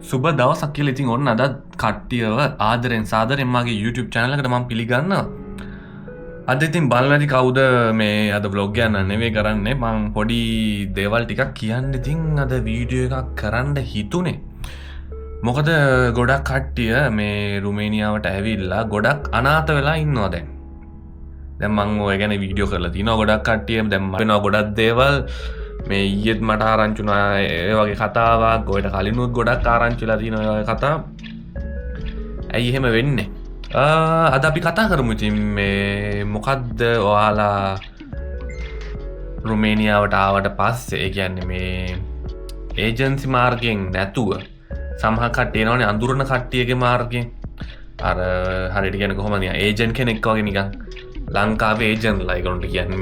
සුබ දවසක් කියලා ඉතින් ඔන්න අද කට්ටියව ආදරෙන් සාදරෙන් මගේ YouTube channel එකට මම පිළිගන්නවා. අද ඉතින් බලන්න ඇති කවුද මේ අද vlog එක නෙවෙයි කරන්නේ මම පොඩි දේවල් ටිකක් කියන්න ඉතින් අද වීඩියෝ එකක් කරන්න හිතුනේ. මොකද ගොඩක් කට්ටිය මේ රුමේනියාවට ඇවිල්ලා ගොඩක් අනාථ වෙලා ඉන්නවා දැන්. දැන් මම ඔය ගැන වීඩියෝ කරලා තිනවා ගොඩක් කට්ටිය දැන් වෙනවා ගොඩක් දේවල් මේ ඊයේත් මට ආරංචි වුණා ඒ වගේ කතාවක් ඔයට කලිනුත් ගොඩක් ආරංචිලා තියෙනවා ඔය කතා. ඇයි එහෙම වෙන්නේ? අද අපි කතා කරමු ඉතින් මේ මොකද්ද ඔයාලා රුමේනියාවට ආවට පස්සේ ඒ කියන්නේ මේ ඒජන්සි මාර්ගයෙන් නැතුව සමහර කට්ටිය එනවනේ අඳුරන කට්ටියගේ මාර්ගයෙන් අර හරියට කියන්නේ කොහොමද ඒජන්ට් කෙනෙක් වගේ නිකන් ලංකාවේ ඒජන්ට්ලා ඒගොල්ලන්ට කියන්නේ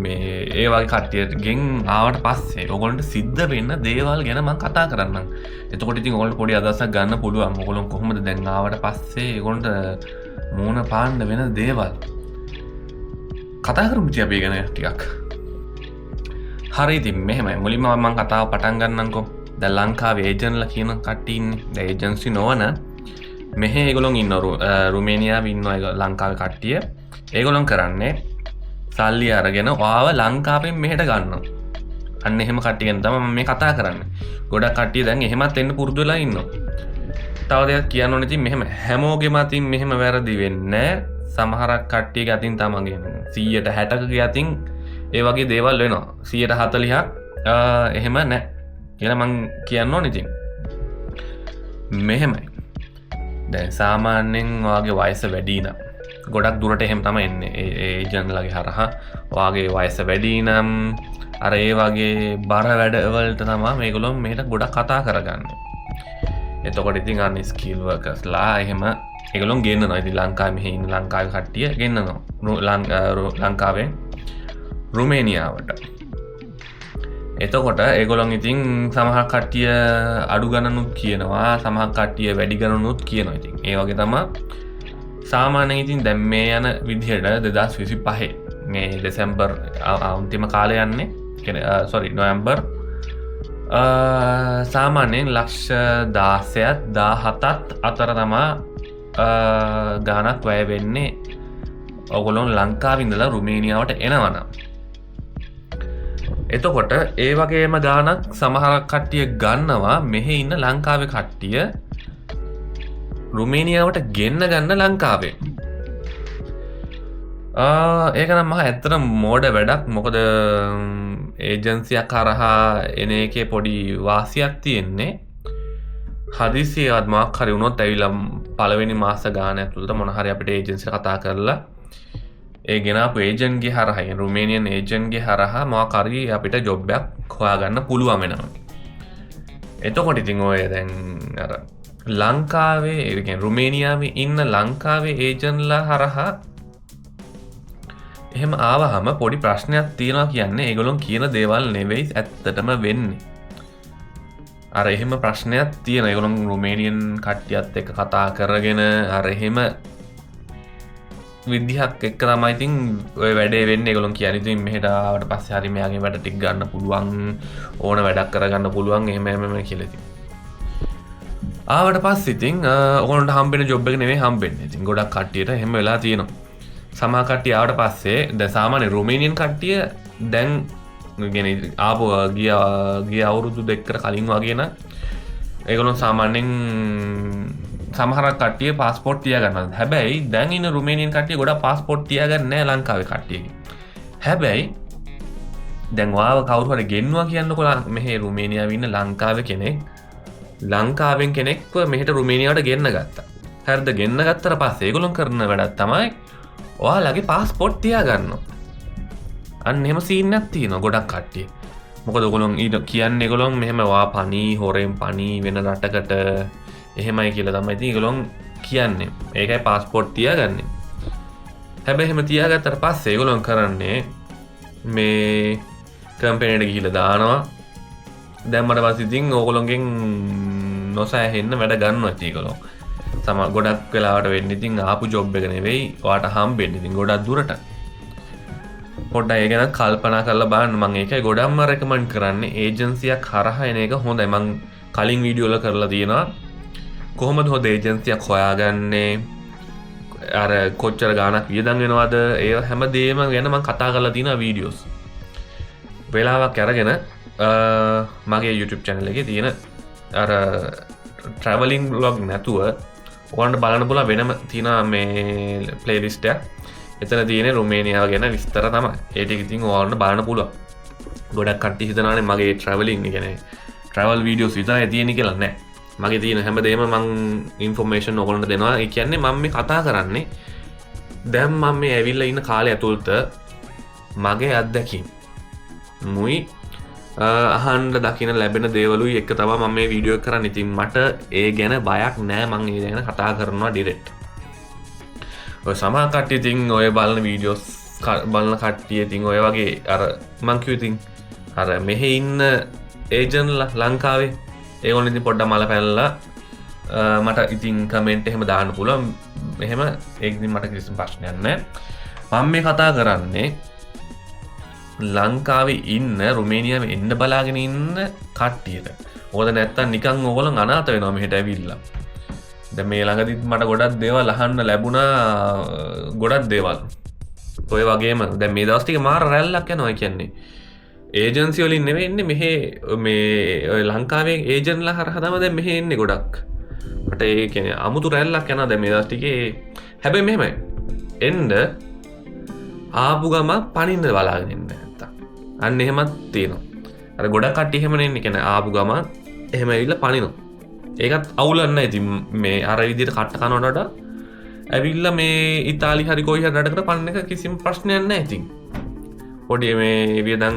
මේ ඒ වගේ කට්ටියගෙන් ආවට පස්සේ ඔයගොල්ලන්ට සිද්ධ වෙන්න දේවල් ගැන මම කතා කරන්නම්. එතකොට ඉතින් ඔයගොල්ලන්ට පොඩි අදහසක් ගන්න පුළුවන්. ඔයගොල්ලෝ කොහොමද දැන් ආවට පස්සේ ඔයගොල්ලන්ට මූණ පාන්න වෙන දේවල් කතා කරමු ඉතින් අපි ගැන ටිකක්. හරි ඉතින් මෙහෙමයි. මුලින්ම මම කතාව පටන් ගන්නම්කෝ. දැන් ලංකාවේ ඒජන්ට්ලා කියන කට්ටිය ඉන්නේ. දැන් ඒජන්සි නොවන මෙහෙ ඒගොල්ලෝ ඉන්නවා රුමේනියාවේ ඉන්නවා ලංකාවේ කට්ටිය. ඒගොල්ලෝ කරන්නේ සල්ලි අරගෙන ඔයාව ලංකාවෙන් මෙහෙට ගන්නවා. අන්න එහෙම කට්ටිය ගැන තමයි මම මේ කතා කරන්නේ. ගොඩක් කට්ටිය දැන් එහෙමත් එන්න පුරුදු වෙලා ඉන්නවා. තව දෙයක් කියන්න ඕනේ ඉතින් මෙහෙම හැමෝගෙම අතින් මෙහෙම වැරදි වෙන්නේ සමහරක් කට්ටියගේ අතින් තමයි 160ක අතින් ඒ වගේ දේවල් වෙනවා. 140ක් එහෙම නැහැ කියලා මම කියන්න ඕනේ ඉතින්. මෙහෙමයි. දැන් සාමාන්‍යයෙන් ඔයාගේ වයස වැඩි නම් ගොඩක් දුරට එහෙම තමයි එන්නේ ඒජන්ට්ලාගේ හරහා ඔයාගේ වයස වැඩි නම් අර ඒ වගේ බර වැඩවලට තමයි මේගොල්ලෝ මෙහෙට ගොඩක් කතා කරගන්නේ. එතකොට ඉතින් අන්න ස්කිල් වර්කර්ස්ලා එහෙම ඒගොල්ලෝ ගෙන්නනවා. ඉතින් ලංකාවේ මෙහි ඉන්න ලංකාවේ කට්ටිය ගෙන්නනවා ලංකාවෙන් රුමේනියාවට. එතකොට ඒගොල්ලෝ ඉතින් සමහර කට්ටිය අඩු ගණනුත් කියනවා සමහර කට්ටිය වැඩි ගණනුත් කියනවා. ඉතින් ඒ වගේ තමයි සාමාන්‍යයෙන් ඉතින් දැන් මේ යන විදිහට 2025 මේ දෙසැම්බර් අන්තිම කාලේ යන්නේ නොවැම්බර් සාමාන්‍යයෙන් ලක්ෂ 16ත් 17ත් අතර තමයි ගාණක් වැය වෙන්නේ ඔයගොල්ලෝ ලංකාවේ ඉඳලා රුමේනියාවට එනවනම්. එතකොට ඒ වගේම ගාණක් සමහර කට්ටිය ගන්නවා මෙහි ඉන්න ලංකාවේ කට්ටිය රුමේනියාවට ගෙන්න ගන්න ලංකාවේ. ඒක නම් මහ ඇත්තටම මෝඩ වැඩක්. මොකද ඒජන්සියක් කරහා එන එකේ පොඩි වාසියක් තියෙන්නේ. හදිසියවත් මොකක් හරි වුණොත් ඇවිල්ලා පළවෙනි මාස ගාන ඇතුළත මොන හරි අපිට ඒජන්සි කතා කරලා ඒ ගෙනාපු ඒජන්ට්ගේ හරහා රුමේනියන් ඒජන්ට්ගේ හරහා මොකක් හරි අපිට ජොබ් එකක් හොයාගන්න පුළුවන් වෙනවා. එතකොට ඉතින් ඔය දැන් අර ලංකාවේ ඒ කියන්නේ රුමේනියාවේ ඉන්න ලංකාවේ ඒජන්ට්ලා හරහා එහෙම ආවහම පොඩි ප්‍රශ්නයක් තියෙනවා කියන්නේ ඒගොල්ලෝ කියන දේවල් නෙවෙයි ඇත්තටම වෙන්නේ. අර එහෙම ප්‍රශ්නයක් තියෙනවා. ඒගොල්ලෝ රුමේනියන් කට්ටියත් එක්ක කතා කරගෙන අර එහෙම විදිහක් එක්ක තමයි ඉතින් ඔය වැඩේ වෙන්නේ. ඒගොල්ලෝ කියන්නේ ඉතින් මෙහෙට ආවට පස්සේ හරි මෙයාගේ වැඩ ටික ගන්න පුළුවන් ඕන වැඩක් කරගන්න පුළුවන් එහෙම කියලා ඉතින් ආවට පස්සේ ඉතින් ඔයගොල්ලන්ට හම්බෙන ජොබ් එක නෙවෙයි හම්බෙන්නේ. ඉතින් ගොඩක් කට්ටියට එහෙම වෙලා තියෙනවා. සමහර කට්ටිය ආවට පස්සේ දැන් සාමාන්‍ය රුමේනියන් කට්ටිය දැන් කියන්නේ ආපු ගිය අවුරුදු දෙකකට කලින් වගේ නම් ඒගොල්ලෝ සාමාන්‍යයෙන් සමහර කට්ටිය પાස්පෝර්ට් තියාගන්නවා. හැබැයි දැන් ඉන්න රුමේනියන් කට්ටිය ගොඩක් પાස්පෝර්ට් තියාගන්නේ නැහැ ලංකාවේ කට්ටියගේ. හැබැයි දැන් ඔයාව කවුරු හරි ගෙන්නවා කියන්නකො මෙහි රුමේනියාවේ ඉන්න ලංකාවේ කෙනෙක් ලංකාවෙන් කෙනෙක්ව මෙහෙට රුමේනියාවට ගෙන්න ගත්තා. හරිද? ගෙන්න ගත්තට පස්සේ ඒගොල්ලෝ කරන වැඩක් තමයි ඔයාලගේ પાස්පෝර්ට් තියාගන්නවා. අන්න එහෙම සීන් එකක් තියෙනවා ගොඩක් කට්ටිය. මොකද ඔයගොල්ලෝ කියන්නේ ඒගොල්ලෝ මෙහෙම වා පණී හොරෙන් පණී වෙන රටකට එහෙමයි කියලා තමයි ඉතින් ඒගොල්ලෝ කියන්නේ. ඒකයි પાස්පෝර්ට් තියාගන්නේ. හැබැයි එහෙම තියාගත්තට පස්සේ ඒගොල්ලෝ කරන්නේ මේ කම්පැනිට ගිහිල්ලා දානවා. දැම්මට පස්සේ ඉතින් ඕගොල්ලෝගෙන් නොසෑහෙන්න වැඩ ගන්නවා ඉතින් ඒගොල්ලෝ. ගොඩක් වෙලාවට වෙන්නේ ඉතින් ආපු ජොබ් එක නෙවෙයි ඔයාට හම්බෙන්නේ ඉතින් ගොඩක් දුරට. පොඩ්ඩක් ඒ ගැන කල්පනා කරලා බලන්න. මම ඒකයි ගොඩක්ම රෙකමන්ඩ් කරන්නේ ඒජන්සියක් හරහා එන එක හොඳයි. මම කලින් වීඩියෝ වල කරලා තියෙනවා කොහොමද හොඳ ඒජන්සියක් හොයාගන්නේ අර කොච්චර ගාණක් වියදම් වෙනවද ඒ හැමදේම ගැන මම කතා කරලා තියෙනවා වීඩියෝස් වෙලාවක් අරගෙන මගේ YouTube channel එකේ තියෙන අර traveling vlog නැතුව ඔයාලට බලන්න පුළුවන් වෙනම තියෙන මේ playlist එක. එතන තියෙන රුමේනියාව ගැන විස්තර තමයි. ඒ ටික ඉතින් ඔයාලට බලන්න පුළුවන්. ගොඩක් කට්ටිය හිතනවානේ මගේ traveling කියන්නේ travel videos විතරයි තියෙන්නේ කියලා නෑ. මගේ තියෙන හැමදේම මං information ඔයගොල්ලන්ට දෙනවා. ඒ කියන්නේ මම මේ කතා කරන්නේ දැන් මම මේ ඇවිල්ලා ඉන්න කාලය ඇතුළත මගේ අත්දැකීම් මුයි අහන්න දකින්න ලැබෙන දේවලුයි එක තමයි මම මේ වීඩියෝ එක කරන්නේ. ඉතින් මට ඒ ගැන බයක් නෑ. මං ඒ ගැන කතා කරනවා ඩිරෙක්ට්. ඔය සමහර කට්ටිය ඉතින් ඔය බලන වීඩියෝස් බලන කට්ටිය ඉතින් ඔය වගේ අර මං කිව්ව ඉතින් අර මෙහෙ ඉන්න ඒජන්ට්ලා ලංකාවේ ඒගොල්ලෝ ඉතින් පොඩ්ඩක් මල පැනලා මට ඉතින් කමෙන්ට් එහෙම දාන්න පුළුවන්. එහෙම ඒක ඉතින් මට කිසිම ප්‍රශ්නයක් නෑ. මම මේ කතා කරන්නේ ලංකාවේ ඉන්න රුමේනියාවේ එන්න බලාගෙන ඉන්න කට්ටියට. මොකද නැත්තම් නිකන් ඕගොල්ලෝ අනාථ වෙනවා මෙහෙට ඇවිල්ලා. දැන් මේ ළඟදිත් මට ගොඩක් දේවල් අහන්න ලැබුණා ගොඩක් දේවල්. ඔය වගේම දැන් මේ දවස් ටික මාර රැල්ලක් යනවා කියන්නේ. ඒජන්සි වලින් නෙවෙයි ඉන්නේ මෙහෙ මේ ඔය ලංකාවේ ඒජන්ට්ලා හරහා තමයි දැන් මෙහෙ එන්නේ ගොඩක්. මට ඒ කියන්නේ අමුතු රැල්ලක් යනවා දැන් මේ දවස් ටිකේ. හැබැයි මෙහෙමයි. එන්න ආපු ගම පනින්න බලාගෙන ඉන්න නැත්තම්. අන්න එහෙමත් තියෙනවා. අර ගොඩක් කට්ටිය එහෙම නෙන්නේ කියන්නේ ආපු ගම එහෙම ඇවිල්ලා පනිනවා. ඒකත් අවුලක් නැහැ. ඉතින් මේ අර විදිහට කට්ට කනවට වඩා ඇවිල්ලා මේ ඉතාලි හරි කොයි හරි රටකට පන්න එක කිසිම ප්‍රශ්නයක් නැහැ ඉතින්. පොඩි මේ වියදම්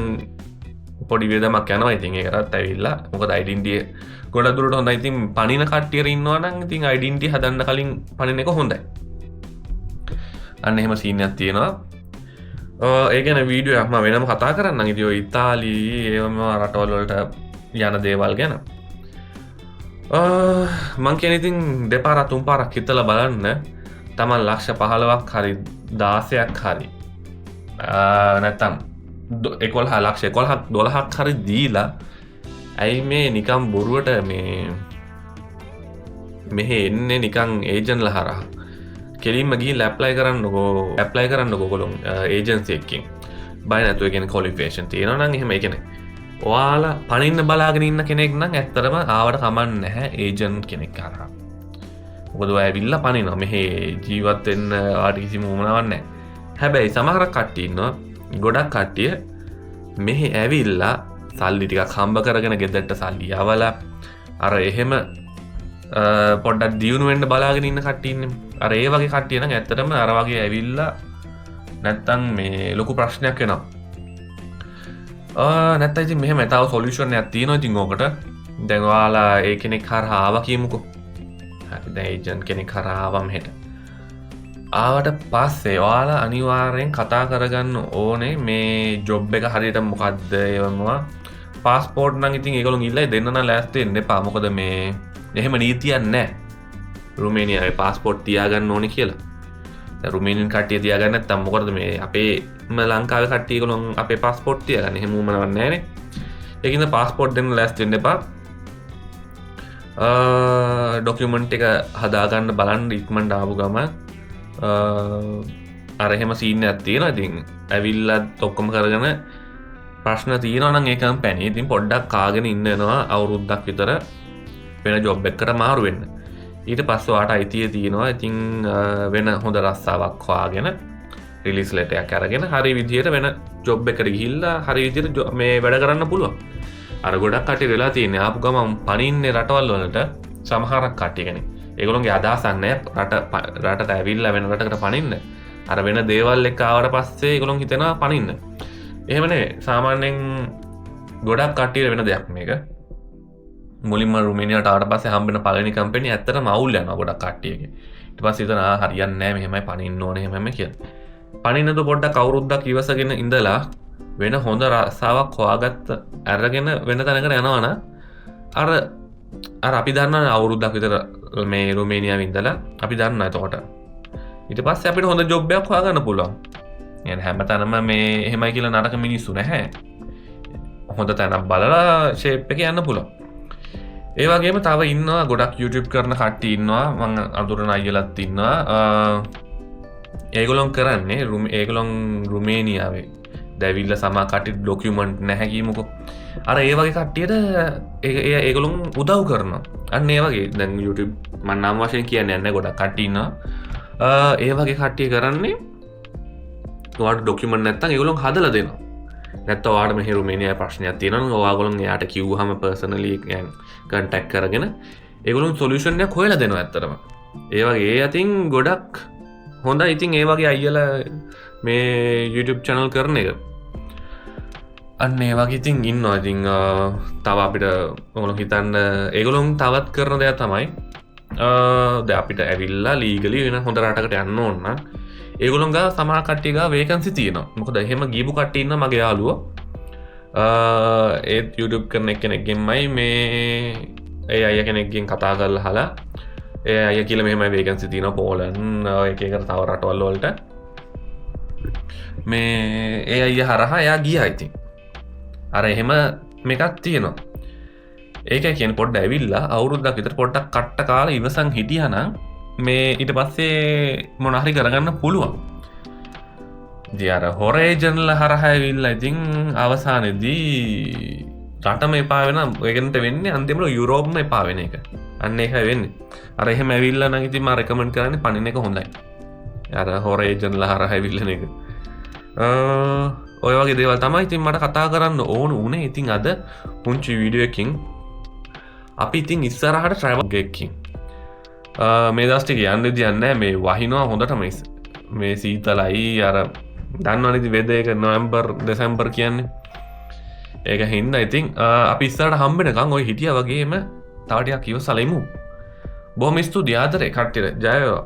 පොඩි වියදමක් යනවා ඉතින් ඒකටත් ඇවිල්ලා. මොකද ඩෙන්ටිටි ගොඩ දුරට හොඳයි. ඉතින් පනින කට්ටියර ඉන්නවා නම් ඉතින් ඩෙන්ටිටි හදන්න කලින් පනින එක හොඳයි. අන්න එහෙම සීන් එකක් තියෙනවා. ඒ ගැන වීඩියෝ එකක් මම වෙනම කතා කරන්නම්. ඉතින් ඔය ඉතාලි ඒවම රටවල් වලට යන දේවල් ගැන මං කියන්නේ ඉතින් දෙපාරක් තුන් පාරක් හිතලා බලන්න. තමන් ලක්ෂ 15ක් හරි 16ක් හරි නැත්තම් 11 ලක්ෂ 11ක් 12ක් හරි දීලා ඇයි මේ නිකම් බොරුවට මේ මෙහෙ එන්නේ නිකන් ඒජන්ට්ලා හරහා. කෙලින්ම ගිහින් ඇප්ලයි කරන්නකෝ ඔයගොල්ලෝ ඒජන්සි එකකින්. බය නැතුව ඒ කියන්නේ ක්වොලිෆිකේෂන් තියෙනවා නම් එහෙම ඒ කියන්නේ ඔයාලා පනින්න බලාගෙන ඉන්න කෙනෙක් නම් ඇත්තටම ආවට කමක් නැහැ ඒජන්ට් කෙනෙක් හරහා. මොකද ඔය ඇවිල්ලා පනිනවා. මෙහෙ ජීවත් වෙන්න ආට කිසිම උවමනාවක් නැහැ. හැබැයි සමහර කට්ටිය ඉන්නවා ගොඩක් කට්ටිය මෙහෙ ඇවිල්ලා සල්ලි ටිකක් හම්බ කරගෙන ගෙදරට සල්ලි යවලා අර එහෙම පොඩ්ඩක් දියුණු වෙන්න බලාගෙන ඉන්න කට්ටිය ඉන්නේ. අර ඒ වගේ කට්ටිය නම් ඇත්තටම අර වගේ ඇවිල්ලා නැත්තම් මේ ලොකු ප්‍රශ්නයක් වෙනවා. නැත්තම් ඉතින් මෙහෙම තව සොලියුෂන් එකක් තියෙනවා ඉතින් ඕකට. දැන් ඔයාලා ඒ කෙනෙක් හරහා ආවා කියමුකෝ. හරි දැන් ඒජන්ට් කෙනෙක් හරහා ආවම හෙට. ආවට පස්සේ ඔයාලා අනිවාර්යෙන් කතා කරගන්න ඕනේ මේ ජොබ් එක හරියට මොකද්ද ඒවමවා. පාස්පෝර්ට් නම් ඉතින් ඒගොල්ලෝ ගිහලා දෙන්න නම් ලෑස්ති වෙන්න එපා. මොකද මේ එහෙම නීතියක් නැහැ. රුමේනියාවේ පාස්පෝර්ට් තියාගන්න ඕනේ කියලා. දැන් රුමේනියන් කට්ටිය තියාගන්න නැත්නම් මොකටද මේ අපේම ලංකාවේ කට්ටිය ඒගොල්ලෝ අපේ පාස්පෝර්ට් තියාගන්න. එහෙම උමනවක් නැහැනේ. ඒකින්ද පාස්පෝර්ට් දෙන්න ලෑස්ති වෙන්න එපා. ඩොකියුමන්ට් එක හදාගන්න බලන්න ඉක්මනට ආපු ගම අර එහෙම සීන් එකක් තියෙනවා. ඉතින් ඇවිල්ලත් ඔක්කොම කරගෙන ප්‍රශ්න තියෙනවා නම් ඒකම පැණි. ඉතින් පොඩ්ඩක් කාගෙන ඉන්න වෙනවා අවුරුද්දක් විතර වෙන ජොබ් එකකට මාරු වෙන්න. ඊට පස්සේ ඔයාට අයිතිය තියෙනවා. ඉතින් වෙන හොඳ රස්සාවක් හොයාගෙන රිලීස් ලෙටර් එකක් අරගෙන හරි විදියට වෙන ජොබ් එකකට ගිහිල්ලා හරි විදියට මේ වැඩ කරන්න පුළුවන්. අර ගොඩක් කට්ටිය වෙලා තියෙන්නේ ආපු ගමන් පනින්නේ රටවල් වලට. සමහරක් කට්ටිය කියන්නේ ඒගොල්ලෝගේ අදහසක් නැහැ රටට ඇවිල්ලා වෙන රටකට පනින්න. අර වෙන දේවල් එක්ක ආවට පස්සේ ඒගොල්ලෝ හිතනවා පනින්න. එහෙමනේ සාමාන්‍යයෙන් ගොඩක් කට්ටියට වෙන දෙයක් මේක. මුලින්ම රුමේනියාවට ආවට පස්සේ හම්බෙන පළවෙනි කම්පැනි ඇත්තටම අවුල් යනවා ගොඩක් කට්ටියගේ. ඊට පස්සේ හිතනවා හරියන්නේ නැහැ මෙහෙමයි පනින්න ඕනේ එහෙමම කියලා. පනින්නද පොඩ්ඩක් අවුරුද්දක් ඉවසගෙන ඉඳලා වෙන හොඳ රස්සාවක් හොයාගත්ත අරගෙන වෙන තැනකට යනවනම් අර අපි දන්න අවුරුද්දක් විතර මේ රුමේනියාවේ ඉඳලා අපි දන්නා එතකොට ඊට පස්සේ අපිට හොඳ ජොබ් එකක් හොයාගන්න පුළුවන්. يعني හැමතැනම මේ එහෙමයි කියලා නරක මිනිස්සු නැහැ. හොඳ තැනක් බලලා ෂේප් එකේ යන්න පුළුවන්. ඒවගේම තව ඉන්නවා ගොඩක් YouTube කරන කට්ටිය ඉන්නවා මං අඳුරන අයියලත් ඉන්නවා ඒගොල්ලොන් කරන්නේ ඒගොල්ලොන් රුමේනියාවේ දැවිල්ල සමා කටි ඩොකියුමන්ට් නැහැ කීමුකෝ අර ඒ වගේ කට්ටියට ඒගොල්ලොන් උදව් කරනවා අන්න ඒ වගේ දැන් YouTube මම නම් වශයෙන් කියන්නේ නැහැ ගොඩක් කට්ටිය ඉන්නවා ඒ වගේ කට්ටිය කරන්නේ ඔයාලට ඩොකියුමන්ට් නැත්තම් ඒගොල්ලොන් හදලා දෙනවා නැත්නම් ඔයාලට මෙහි රුමේනියාවේ ප්‍රශ්නයක් තියෙනවා ඔයාගොල්ලොන් එයාට කිව්වහම පර්සනලි කන්ටැක්ට් කරගෙන ඒගොල්ලොන් සොලියුෂන් එකක් හොයලා දෙනවා ඇත්තටම ඒ වගේ ඒ අතින් ගොඩක් හොඳයි ඉතින් ඒ වගේ අයියලා මේ YouTube channel කරන එක අන්න ඒ වගේ ඉතින් ඉන්නවා ඉතින් තව අපිට ඔයගොල්ලෝ හිතන්න ඒගොල්ලොන් තවත් කරන දේ තමයි දැන් අපිට ඇවිල්ලා ලීගලි වෙන හොඳ රටකට යන්න ඕන නම් ඒගොල්ලොන් ගා සමහර කට්ටිය ගා වේකන්සි තියෙනවා මොකද එහෙම ගිහපු කට්ටිය ඉන්නවා මගේ යාළුවෝ ඒත් YouTube කරන කෙනෙක්ගෙන්මයි මේ ඒ අය කෙනෙක්ගෙන් කතා කරලා අහලා ඒ අය කියලා මෙහෙමයි වේකන්සි තියෙනවා පෝලන්ඩ් එක එක තව රටවල් වලට මේ ඒ අය හරහා එයා ගියා ඉතින් අර එහෙම මේකක් තියෙනවා ඒක කියන්නේ පොඩ්ඩක් ඇවිල්ලා අවුරුද්දක් විතර පොඩ්ඩක් කට්ට කාලා ඉවසන් හිටියානම් මේ ඊට පස්සේ මොන හරි කරගන්න පුළුවන් ඉතින් අර හොරේජන්ල හරහා ඇවිල්ලා ඉතින් අවසානයේදී රටම එපා වෙන ඒකට වෙන්නේ අන්තිමට යුරෝප්ම එපා වෙන එක අන්න ඒක වෙන්නේ අර එහෙම ඇවිල්ලා නම් ඉතින් මම රෙකමන්ඩ් කරන්නේ පණින එක හොඳයි අර හොරේජන්ල හරහා ඇවිල්ලා එක ඔය වගේ දේවල් තමයි ඉතින් මට කතා කරන්න ඕන උනේ ඉතින් අද පුංචි වීඩියෝ එකකින් අපි ඉතින් ඉස්සරහට ට්‍රැවල් එකකින් මේ දවස් ටික යන්න දෙන්නේ මේ වහිනවා හොඳටම මේ සීතලයි අර දන්නවනේ ඉතින් වෙද එක නොවැම්බර් දෙසැම්බර් කියන්නේ ඒක හින්දා ඉතින් අපි ඉස්සරහට හම්බෙනකන් ඔය හිටියා වගේම තව ටිකක් ඉවසලා ඉමු බොහොම ස්තුතියි ආදරේ කට්ටියට ජය වේවා